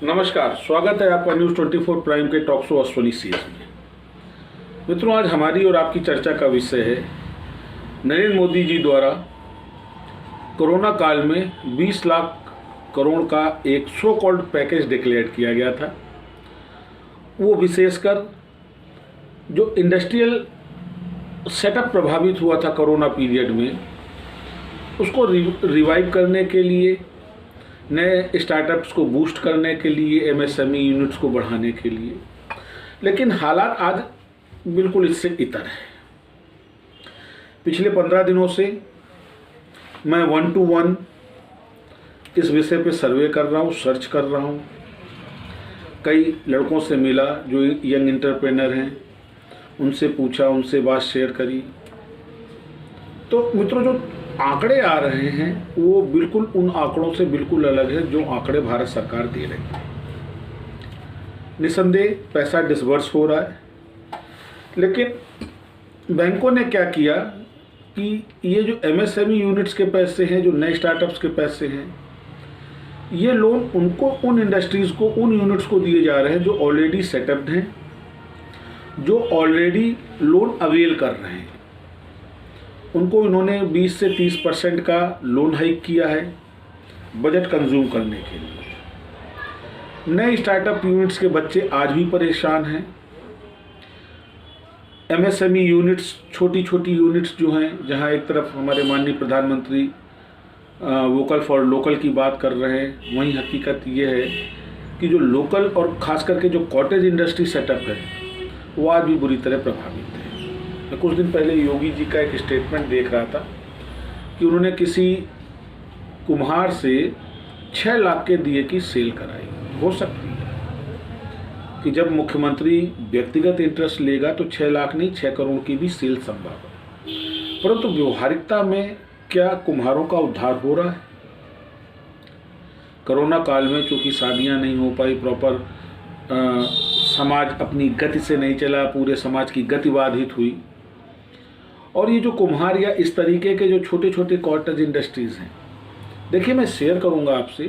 नमस्कार, स्वागत है आपका न्यूज़ 24 प्राइम के टॉक शो अश्वनी सीएस में। मित्रों, आज हमारी और आपकी चर्चा का विषय है नरेंद्र मोदी जी द्वारा कोरोना काल में 20 लाख करोड़ का एक सो कॉल्ड पैकेज डिक्लेयर किया गया था। वो विशेषकर जो इंडस्ट्रियल सेटअप प्रभावित हुआ था कोरोना पीरियड में, उसको रिवाइव करने के लिए, नए स्टार्टअप्स को बूस्ट करने के लिए, एमएसएमई यूनिट्स को बढ़ाने के लिए। लेकिन हालात आज बिल्कुल इससे इतर है। पिछले 15 दिनों से मैं 1 to 1 इस विषय पे सर्वे कर रहा हूँ, सर्च कर रहा हूँ। कई लड़कों से मिला जो यंग एंटरप्रेन्योर हैं, उनसे पूछा, उनसे बात शेयर करी। तो मित्रों, जो आंकड़े आ रहे हैं वो बिल्कुल उन आंकड़ों से बिल्कुल अलग है जो आंकड़े भारत सरकार दे रही है। निसंदेह पैसा डिसबर्स हो रहा है, लेकिन बैंकों ने क्या किया कि ये जो एमएसएमई यूनिट्स के पैसे हैं, जो नए स्टार्टअप्स के पैसे हैं, ये लोन उनको, उन इंडस्ट्रीज़ को, उन यूनिट्स को दिए जा रहे हैं जो ऑलरेडी सेटअप्ड हैं, जो ऑलरेडी लोन अवेल कर रहे हैं। उनको इन्होंने 20 से 30% का लोन हाइक किया है बजट कंज्यूम करने के लिए। नए स्टार्टअप यूनिट्स के बच्चे आज भी परेशान हैं। एमएसएमई यूनिट्स, छोटी छोटी यूनिट्स जो हैं, जहां एक तरफ हमारे माननीय प्रधानमंत्री वोकल फॉर लोकल की बात कर रहे हैं, वहीं हकीकत ये है कि जो लोकल और ख़ास करके जो कॉटेज इंडस्ट्री सेटअप है वो आज भी बुरी तरह प्रभावित है। मैं कुछ दिन पहले योगी जी का एक स्टेटमेंट देख रहा था कि उन्होंने किसी कुम्हार से 6 लाख के दिए की सेल कराई। हो सकती है कि जब मुख्यमंत्री व्यक्तिगत इंटरेस्ट लेगा तो 6 लाख नहीं, 6 करोड़ की भी सेल संभव है। परंतु व्यवहारिकता में क्या कुम्हारों का उद्धार हो रहा है? कोरोना काल में चूँकि शादियां नहीं हो पाई, प्रॉपर समाज अपनी गति से नहीं चला, पूरे समाज की गति बाधित हुई। और ये जो कुम्हार या इस तरीके के जो छोटे छोटे कॉटेज इंडस्ट्रीज़ हैं, देखिए मैं शेयर करूंगा आपसे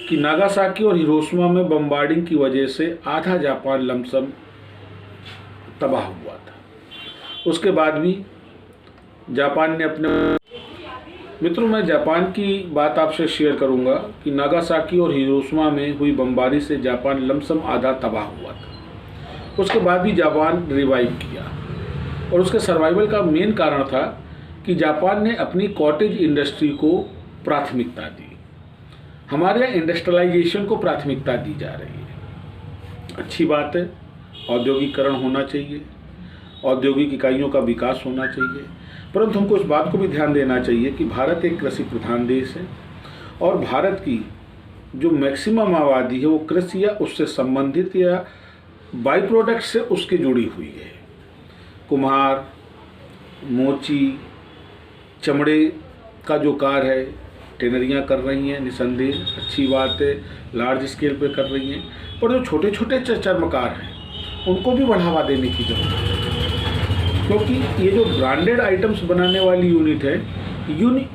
कि नागासाकी और हिरोशिमा में बम्बार्डिंग की वजह से आधा जापान लमसम तबाह हुआ था। उसके बाद भी जापान ने अपने, मित्रों मैं जापान की बात आपसे शेयर करूंगा कि नागासाकी और हिरोशिमा में हुई बमबारी से जापान लमसम आधा तबाह हुआ था। उसके बाद भी जापान रिवाइव किया, और उसके सर्वाइवल का मेन कारण था कि जापान ने अपनी कॉटेज इंडस्ट्री को प्राथमिकता दी। हमारे यहाँ इंडस्ट्रियलाइजेशन को प्राथमिकता दी जा रही है। अच्छी बात है, औद्योगिकरण होना चाहिए, औद्योगिक इकाइयों का विकास होना चाहिए, परंतु हमको इस बात को भी ध्यान देना चाहिए कि भारत एक कृषि प्रधान देश है और भारत की जो मैक्सिमम आबादी है वो कृषि या उससे संबंधित या बाई प्रोडक्ट से उसकी जुड़ी हुई है। कुम्हार, मोची, चमड़े का जो कार्य है, टेनरियाँ कर रही हैं, निसंदेह अच्छी बात है, लार्ज स्केल पे कर रही हैं, पर जो छोटे छोटे चर्मकार हैं उनको भी बढ़ावा देने की जरूरत है। क्योंकि ये जो ब्रांडेड आइटम्स बनाने वाली यूनिट है,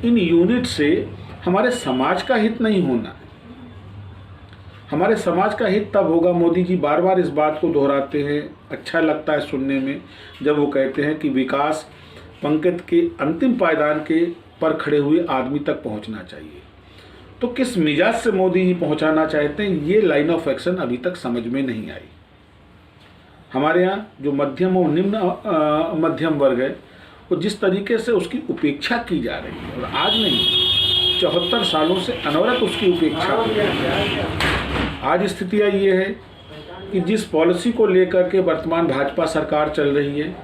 इन यूनिट से हमारे समाज का हित नहीं होना। हमारे समाज का हित तब होगा, मोदी जी बार बार इस बात को दोहराते हैं, अच्छा लगता है सुनने में, जब वो कहते हैं कि विकास पंक्ति के अंतिम पायदान के पर खड़े हुए आदमी तक पहुंचना चाहिए। तो किस मिजाज से मोदी जी पहुंचाना चाहते हैं, ये लाइन ऑफ एक्शन अभी तक समझ में नहीं आई। हमारे यहाँ जो मध्यम और निम्न मध्यम वर्ग है, वो जिस तरीके से उसकी उपेक्षा की जा रही है, और आज नहीं 74 सालों से अनवरत उसकी उपेक्षा की जा रही है। आज स्थितियाँ ये है कि जिस पॉलिसी को लेकर के वर्तमान भाजपा सरकार चल रही है,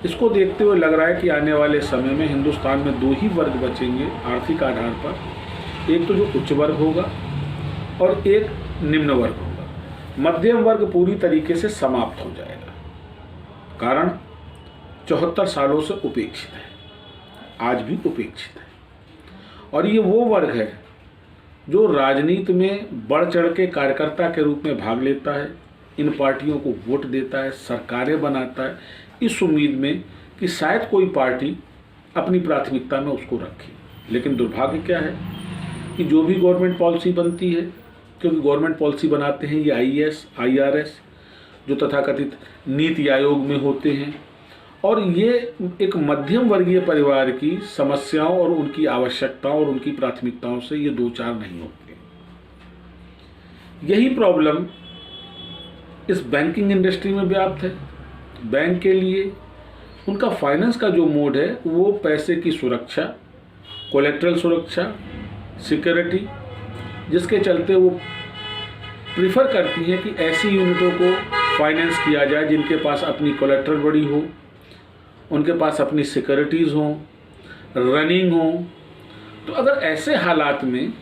इसको देखते हुए लग रहा है कि आने वाले समय में हिंदुस्तान में 2 ही वर्ग बचेंगे आर्थिक आधार पर। एक तो जो उच्च वर्ग होगा और एक निम्न वर्ग होगा। मध्यम वर्ग पूरी तरीके से समाप्त हो जाएगा। कारण 74 सालों से उपेक्षित है, आज भी उपेक्षित है। और ये वो वर्ग है जो राजनीति में बढ़ चढ़ के कार्यकर्ता के रूप में भाग लेता है, इन पार्टियों को वोट देता है, सरकारें बनाता है, इस उम्मीद में कि शायद कोई पार्टी अपनी प्राथमिकता में उसको रखे। लेकिन दुर्भाग्य क्या है कि जो भी गवर्नमेंट पॉलिसी बनती है, क्योंकि गवर्नमेंट पॉलिसी बनाते हैं ये आईएएस आईआरएस जो तथाकथित नीति आयोग में होते हैं, और ये एक मध्यम वर्गीय परिवार की समस्याओं और उनकी आवश्यकताओं और उनकी प्राथमिकताओं से ये दो चार नहीं होते। यही प्रॉब्लम इस बैंकिंग इंडस्ट्री में व्याप्त है। बैंक के लिए उनका फाइनेंस का जो मोड है वो पैसे की सुरक्षा, कोलेट्रल सुरक्षा, सिक्योरिटी, जिसके चलते वो प्रीफर करती हैं कि ऐसी यूनिटों को फाइनेंस किया जाए जिनके पास अपनी कोलेट्रल बड़ी हो, उनके पास अपनी सिक्योरिटीज़ हों, रनिंग हो। तो अगर ऐसे हालात में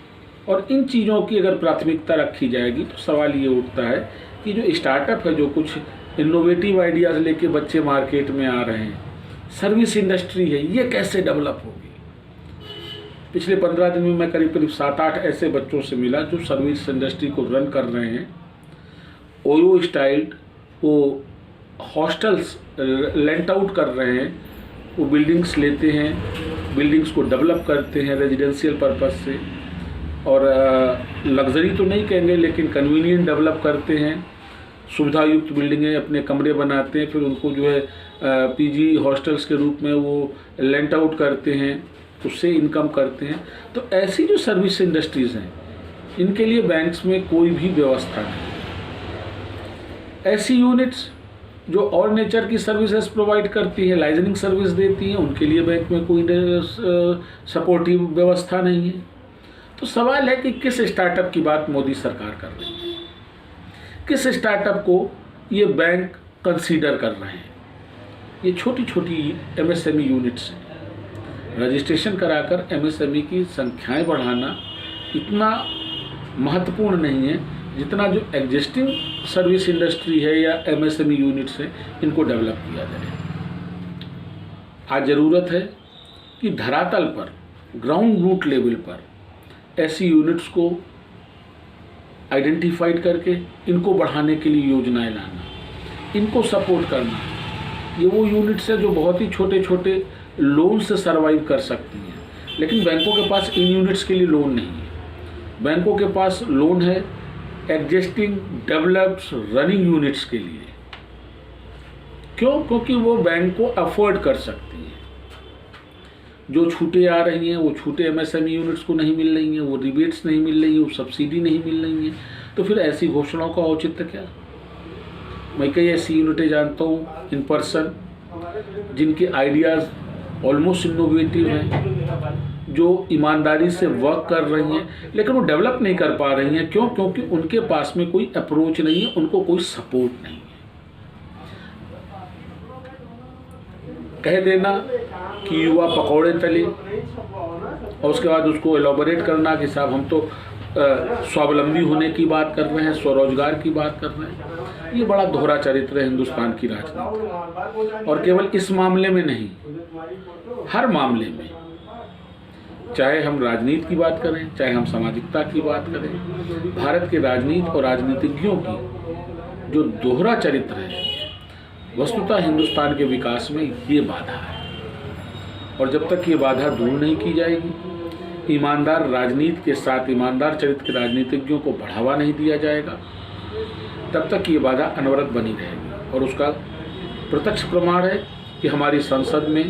और इन चीज़ों की अगर प्राथमिकता रखी जाएगी तो सवाल ये उठता है कि जो स्टार्टअप है, जो कुछ इनोवेटिव आइडियाज़ लेके बच्चे मार्केट में आ रहे हैं, सर्विस इंडस्ट्री है, ये कैसे डेवलप होगी। पिछले 15 दिन में मैं करीब 7-8 ऐसे बच्चों से मिला जो सर्विस इंडस्ट्री को रन कर रहे हैं। ओयो स्टाइल वो हॉस्टल्स लेंट आउट कर रहे हैं, वो बिल्डिंग्स लेते हैं, बिल्डिंग्स को डेवलप करते हैं रेजिडेंशियल पर्पस से, और लग्जरी तो नहीं कहेंगे लेकिन कन्वीनियंट डेवलप करते हैं, सुविधा युक्त बिल्डिंगें, अपने कमरे बनाते हैं, फिर उनको जो है पीजी हॉस्टल्स के रूप में वो लेंट आउट करते हैं, उससे इनकम करते हैं। तो ऐसी जो सर्विस इंडस्ट्रीज़ हैं इनके लिए बैंक्स में कोई भी व्यवस्था नहीं। ऐसी यूनिट्स जो और नेचर की सर्विसेज प्रोवाइड करती है, लाइसेंसिंग सर्विस देती हैं, उनके लिए बैंक में कोई सपोर्टिव व्यवस्था नहीं है। तो सवाल है कि किस स्टार्टअप की बात मोदी सरकार कर रही है, किस स्टार्टअप को ये बैंक कंसीडर कर रहे हैं। ये छोटी छोटी एमएसएमई यूनिट्स हैं। रजिस्ट्रेशन कराकर एमएसएमई की संख्याएं बढ़ाना इतना महत्वपूर्ण नहीं है जितना जो एग्जिस्टिंग सर्विस इंडस्ट्री है या एमएसएमई यूनिट्स हैं इनको डेवलप किया जाए। आज ज़रूरत है कि धरातल पर, ग्राउंड रूट लेवल पर ऐसी यूनिट्स को आइडेंटिफाइड करके इनको बढ़ाने के लिए योजनाएं लाना, इनको सपोर्ट करना। ये वो यूनिट्स है जो बहुत ही छोटे छोटे लोन से सर्वाइव कर सकती हैं, लेकिन बैंकों के पास इन यूनिट्स के लिए लोन नहीं है। बैंकों के पास लोन है एग्जिस्टिंग डेवलप्ड रनिंग यूनिट्स के लिए। क्यों? क्योंकि वो बैंक को अफोर्ड कर सकती हैं। जो छूटें आ रही हैं वो छूटें एमएसएमई यूनिट्स को नहीं मिल रही हैं, वो रिबेट्स नहीं मिल रही हैं, वो सब्सिडी नहीं मिल रही हैं। तो फिर ऐसी घोषणाओं का औचित्य क्या? मैं कई ऐसी यूनिटें जानता हूँ इन पर्सन जिनके आइडियाज़ ऑलमोस्ट इनोवेटिव हैं, जो ईमानदारी से वर्क कर रही हैं, लेकिन वो डेवलप नहीं कर पा रही हैं। क्यों? क्योंकि उनके पास में कोई अप्रोच नहीं है, उनको कोई सपोर्ट नहीं है। कह देना कि युवा पकौड़े तले और उसके बाद उसको एलोबरेट करना कि साहब हम तो स्वावलंबी होने की बात कर रहे हैं, स्वरोजगार की बात कर रहे हैं। ये बड़ा दोहरा चरित्र है हिंदुस्तान की राजनीति, और केवल इस मामले में नहीं, हर मामले में, चाहे हम राजनीति की बात करें, चाहे हम सामाजिकता की बात करें, भारत के राजनीति और राजनीतिज्ञों की जो दोहरा चरित्र है वस्तुतः हिंदुस्तान के विकास में ये बाधा है। और जब तक ये बाधा दूर नहीं की जाएगी, ईमानदार राजनीति के साथ ईमानदार चरित्र के राजनीतिज्ञों को बढ़ावा नहीं दिया जाएगा, तब तक ये बाधा अनवरत बनी रहेगी। और उसका प्रत्यक्ष प्रमाण है कि हमारी संसद में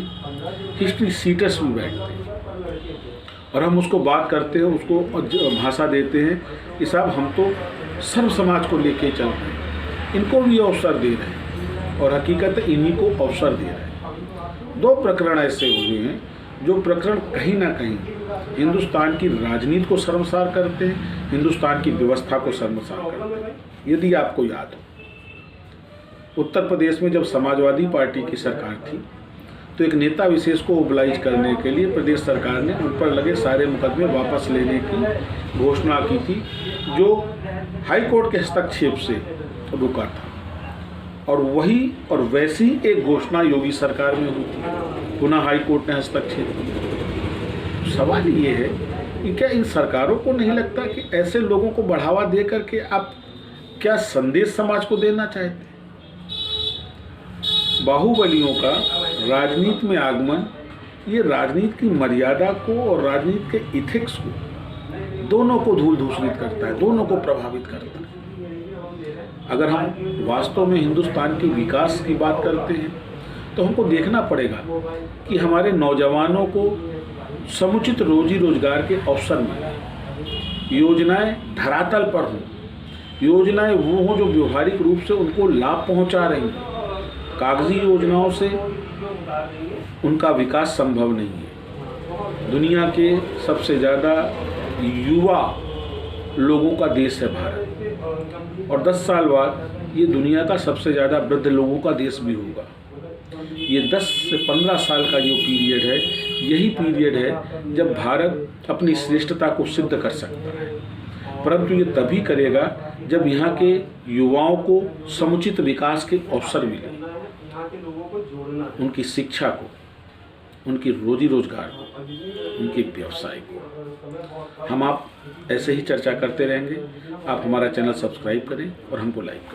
हिस्ट्री सीटर्स भी बैठते हैं और हम उसको बात करते हैं, उसको भाषा देते हैं कि साहब हम तो सर्व समाज को लेके चल रहे हैं, इनको भी अवसर दे रहे हैं, और हकीकत इन्हीं को अवसर दे रहे हैं। 2 प्रकरण ऐसे हुए हैं जो प्रकरण कहीं ना कहीं हिंदुस्तान की राजनीति को शर्मसार करते हैं, हिंदुस्तान की व्यवस्था को शर्मसार करते हैं। यदि आपको याद हो, उत्तर प्रदेश में जब समाजवादी पार्टी की सरकार थी तो एक नेता विशेष को ओबलाइज करने के लिए प्रदेश सरकार ने उन पर लगे सारे मुकदमे वापस लेने की घोषणा की थी, जो हाई कोर्ट के हस्तक्षेप से रुका था। और वही और वैसी एक घोषणा योगी सरकार में हुई थी, पुनः हाई कोर्ट ने हस्तक्षेप किया। सवाल ये है कि क्या इन सरकारों को नहीं लगता कि ऐसे लोगों को बढ़ावा दे करके आप क्या संदेश समाज को देना चाहते हैं? बाहुबलियों का राजनीति में आगमन ये राजनीति की मर्यादा को और राजनीति के इथिक्स को दोनों को धूल धूसरित करता है, दोनों को प्रभावित करता है। अगर हम वास्तव में हिंदुस्तान के विकास की बात करते हैं तो हमको देखना पड़ेगा कि हमारे नौजवानों को समुचित रोजी रोजगार के अवसर मिले, योजनाएं धरातल पर हों, योजनाएं वो हों जो व्यवहारिक रूप से उनको लाभ पहुंचा रही हैं। कागजी योजनाओं से उनका विकास संभव नहीं है। दुनिया के सबसे ज़्यादा युवा लोगों का देश है भारत, और 10 साल बाद ये दुनिया का सबसे ज़्यादा वृद्ध लोगों का देश भी होगा। ये 10 से 15 साल का जो पीरियड है, यही पीरियड है जब भारत अपनी श्रेष्ठता को सिद्ध कर सकता है। परंतु ये तभी करेगा जब यहाँ के युवाओं को समुचित विकास के अवसर मिले, उनकी शिक्षा को, उनकी रोजी रोजगार को, उनके व्यवसाय को। हम आप ऐसे ही चर्चा करते रहेंगे। आप हमारा चैनल सब्सक्राइब करें और हमको लाइक करें।